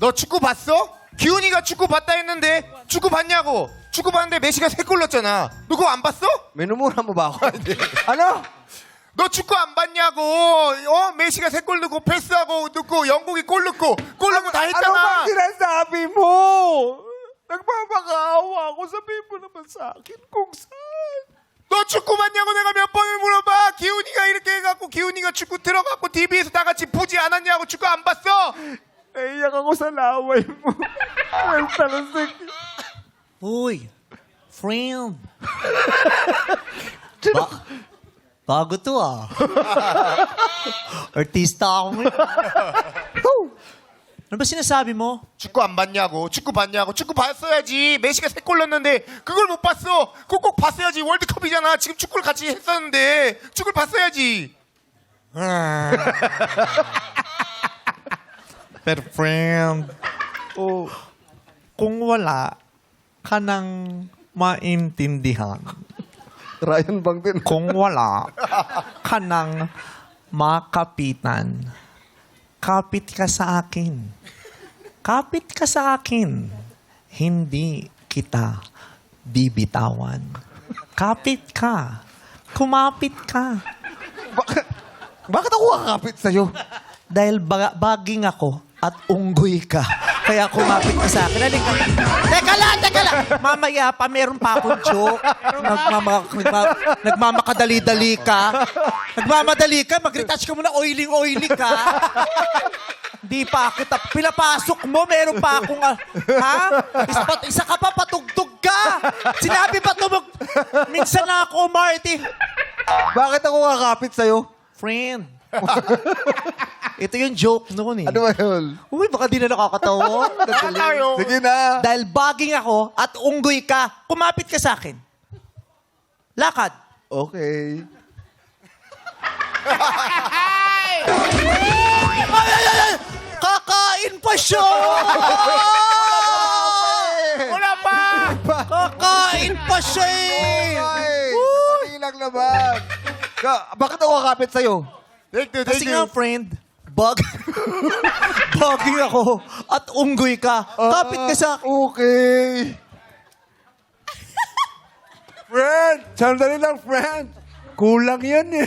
너 축구 봤어? 기훈이가 축구 봤다 했는데 축구 봤냐고. 축구 봤는데 메시가 3골 넣었잖아. 너 그거 안 봤어? May numura mo ba ako? Ano? 너 축구 안 봤냐고. 메시가 3골 넣고 패스하고 넣고 영국이 골 넣고 다 Ano 했잖아. bang sinasabi mo? Nagpapakaawa ako. Sabihin mo naman sa akin kung saan. 너 축구 봤냐고 내가 몇 번을 물어봐. 기훈이가 이렇게 해갖고 기훈이가 축구 들어갖고 TV에서 다 같이 보지 않았냐고. 축구 안 봤어? Naiyak ako sa laway mo. Ang talasik. Uy, friend. Bago to ah. Artista ako ngayon. Ano ba sinasabi mo? 축구 안 봤냐고. 축구 봤냐고. 축구 봤어야지. 메시가 3골 넣었는데 그걸 못 봤어. 그거 꼭 봤어야지. 월드컵이잖아. 지금 축구를 같이 했었는데 축구를 봤어야지. Pero friend, kung wala ka nang maintindihan, Ryan Bang din. kung wala ka nang makapitan, kapit ka sa akin. Kapit ka sa akin. Hindi kita bibitawan. Kapit ka. Kumapit ka. Bakit ako kakapit sa'yo? Dahil baging ako at unggoy ka. Kaya kumapit ka sa akin. Halika. Teka lang. Mamaya pa, meron pa akong joke. Nagmamakadali-dali ka. Nagmamadali ka, mag-retouch ka muna, oiling-oily ka. Di pa kita, pinapasok mo, meron pa akong, isa ka pa, patugtog ka. Sinabi pa tumog, minsan na ako, Marty. Bakit ako kakapit sa'yo? Friend. Ito yung joke noon eh. Ano ba yun? Uy, baka di na nakakatawa. Sige na. Dahil baging ako at unggoy ka, kumapit ka sa akin. Lakad. Okay. Ay! Kakain pa siya! Wala pa! Kakain pa siya eh! Ay, sandali lang naman. Bakit ako kakapit sa'yo? Kasi nga, friend, baging ako at unggoy ka. Kapit ka sa akin. Okay. Friend, sandali lang, friend. Kulang yan eh.